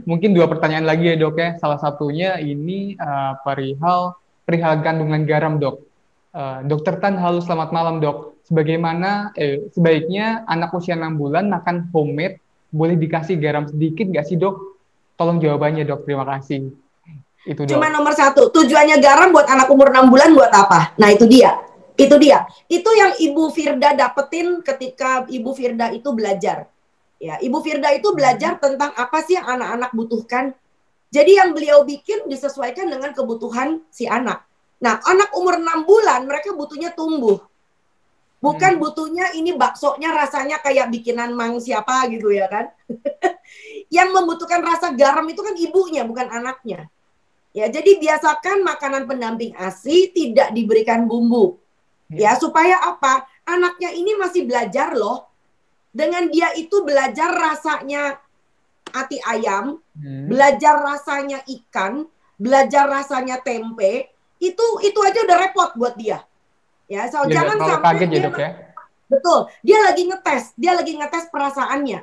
Mungkin dua pertanyaan lagi ya dok ya. Salah satunya ini perihal kandungan garam dok. Dokter Tan, halo selamat malam dok. Sebaiknya anak usia 6 bulan makan homemade, boleh dikasih garam sedikit nggak sih dok? Tolong jawabannya dok, terima kasih. Itu Cuma dok. nomor satu, tujuannya garam buat anak umur 6 bulan buat apa? Nah itu dia. Itu dia. Itu yang Ibu Firda dapetin ketika Ibu Firda itu belajar. Ya, Ibu Firda itu belajar tentang apa sih yang anak-anak butuhkan. Jadi yang beliau bikin disesuaikan dengan kebutuhan si anak. Nah, anak umur 6 bulan mereka butuhnya tumbuh. Bukan butuhnya ini baksonya rasanya kayak bikinan mang siapa gitu ya kan. Yang membutuhkan rasa garam itu kan ibunya, bukan anaknya. Ya, jadi biasakan makanan pendamping ASI tidak diberikan bumbu. Ya, supaya apa? Anaknya ini masih belajar loh. Dengan dia itu belajar rasanya ati ayam, belajar rasanya ikan, belajar rasanya tempe, itu aja udah repot buat dia. Ya, so Ya, jangan terlalu sampai kaget ya dia dok ya. betul, dia lagi ngetes perasaannya.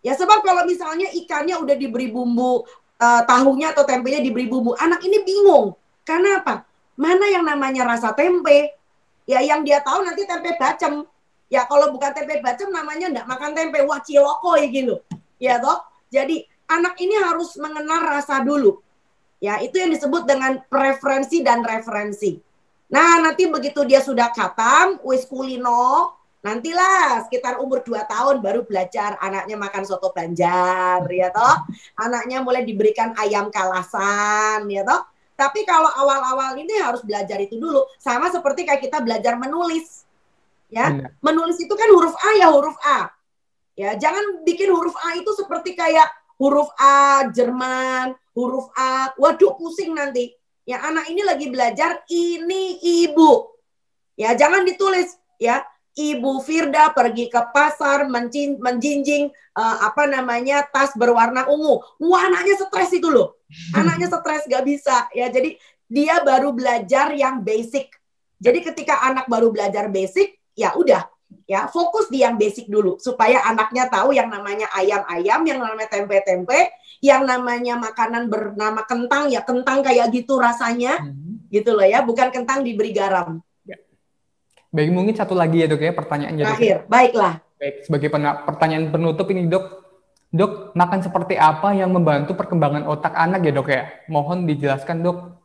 Ya, sebab kalau misalnya ikannya udah diberi bumbu, tahunya atau tempenya diberi bumbu, anak ini bingung. Karena apa? Mana yang namanya rasa tempe? Ya, yang dia tahu nanti tempe bacem. Ya, kalau bukan tempe bacem namanya enggak makan tempe, wah cilokoy gitu. Ya toh? Jadi anak ini harus mengenal rasa dulu. Ya, itu yang disebut dengan preferensi dan referensi. Nah, nanti begitu dia sudah khatam, wis kulino, nantilah sekitar umur 2 tahun baru belajar anaknya makan soto Banjar, ya toh. Anaknya mulai diberikan ayam kalasan, ya toh. Tapi kalau awal-awal ini harus belajar itu dulu. Sama seperti kayak kita belajar menulis. Ya, Benar. menulis itu kan huruf A ya huruf A. Ya, jangan bikin huruf A itu seperti kayak huruf A Jerman, huruf A, waduh pusing nanti. Ya, anak ini lagi belajar ini ibu. Ya, jangan ditulis ya. Ibu Firda pergi ke pasar menjinjing tas berwarna ungu. Wah, anaknya stres itu loh. Anaknya stres gak bisa ya. Jadi dia baru belajar yang basic. Jadi ketika anak baru belajar basic, ya udah ya fokus di yang basic dulu supaya anaknya tahu yang namanya ayam-ayam, yang namanya tempe-tempe, yang namanya makanan bernama kentang ya kentang kayak gitu rasanya, gitu loh ya, bukan kentang diberi garam. Baik, mungkin satu lagi ya dok ya, pertanyaannya dok. Terakhir, baiklah. Baik, sebagai pertanyaan penutup ini dok, makan seperti apa yang membantu perkembangan otak anak ya dok ya? Mohon dijelaskan dok,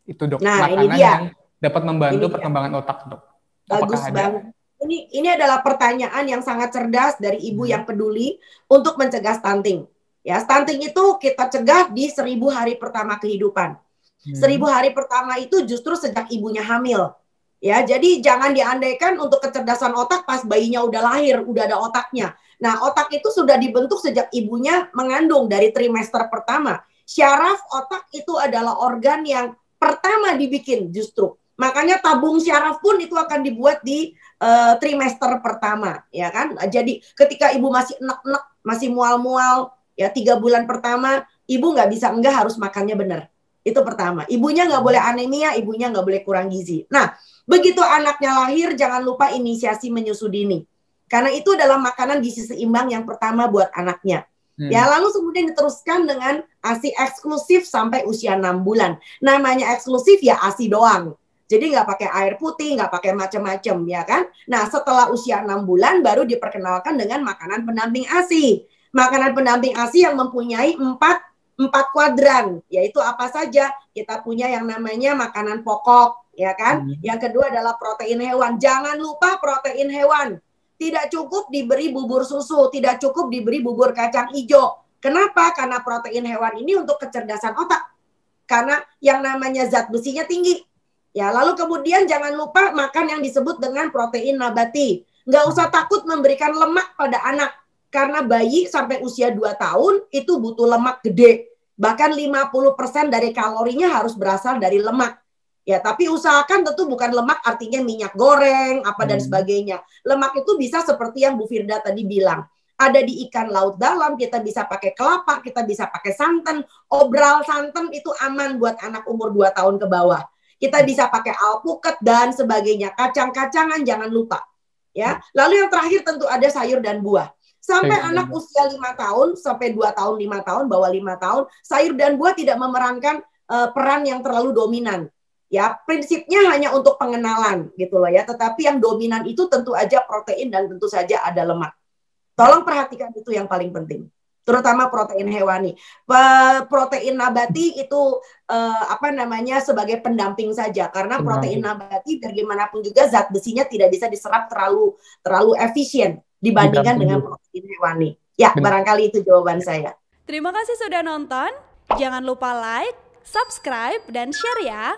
itu dok, Nah, ini makanan dia. yang dapat membantu Ini perkembangan otak dok. Bagus banget. Ini adalah pertanyaan yang sangat cerdas dari ibu yang peduli untuk mencegah stunting. Ya, stunting itu kita cegah di 1000 hari pertama kehidupan. 1000 hari pertama itu justru sejak ibunya hamil. Ya, jadi jangan diandaikan untuk kecerdasan otak pas bayinya udah lahir, udah ada otaknya. Nah, otak itu sudah dibentuk sejak ibunya mengandung dari trimester pertama. Syaraf otak itu adalah organ yang pertama dibikin justru. Makanya tabung syaraf pun itu akan dibuat di trimester pertama, ya kan? Jadi ketika ibu masih enek-enek, masih mual-mual, ya 3 bulan pertama, ibu nggak bisa enggak harus makannya benar. Itu pertama. Ibunya nggak boleh anemia, ibunya nggak boleh kurang gizi. Nah, begitu anaknya lahir, jangan lupa inisiasi menyusu dini. Karena itu adalah makanan gizi seimbang yang pertama buat anaknya. Ya, lalu kemudian diteruskan dengan ASI eksklusif sampai usia 6 bulan. Namanya eksklusif ya ASI doang. Jadi nggak pakai air putih, nggak pakai macam-macam, ya kan? Nah, setelah usia 6 bulan baru diperkenalkan dengan makanan pendamping ASI. Makanan pendamping ASI yang mempunyai 4 kuadran, yaitu apa saja? Kita punya yang namanya makanan pokok, ya kan? Yang kedua adalah protein hewan. Jangan lupa protein hewan. Tidak cukup diberi bubur susu, tidak cukup diberi bubur kacang hijau. Kenapa? Karena protein hewan ini untuk kecerdasan otak. Karena yang namanya zat besinya tinggi. Ya, lalu kemudian jangan lupa makan yang disebut dengan protein nabati. Nggak usah takut memberikan lemak pada anak. Karena bayi sampai usia 2 tahun itu butuh lemak gede. Bahkan 50% dari kalorinya harus berasal dari lemak. Ya, tapi usahakan tentu bukan lemak artinya minyak goreng, apa dan sebagainya. Lemak itu bisa seperti yang Bu Firda tadi bilang. Ada di ikan laut dalam, kita bisa pakai kelapa, kita bisa pakai santan. Obral santan itu aman buat anak umur 2 tahun ke bawah. Kita bisa pakai alpukat dan sebagainya. Kacang-kacangan jangan lupa. Ya. Lalu yang terakhir tentu ada sayur dan buah. Sampai anak usia 5 tahun, sampai 2 tahun, 5 tahun, bawah 5 tahun, sayur dan buah tidak memerankan peran yang terlalu dominan. Ya, prinsipnya hanya untuk pengenalan gitu loh ya. Tetapi yang dominan itu tentu aja protein dan tentu saja ada lemak. Tolong perhatikan itu yang paling penting. Terutama protein hewani. Protein nabati itu sebagai pendamping saja, karena protein nabati bagaimanapun juga zat besinya tidak bisa diserap terlalu efisien dibandingkan dengan protein hewani. Ya, barangkali itu jawaban saya. Terima kasih sudah nonton. Jangan lupa like, subscribe, dan share ya.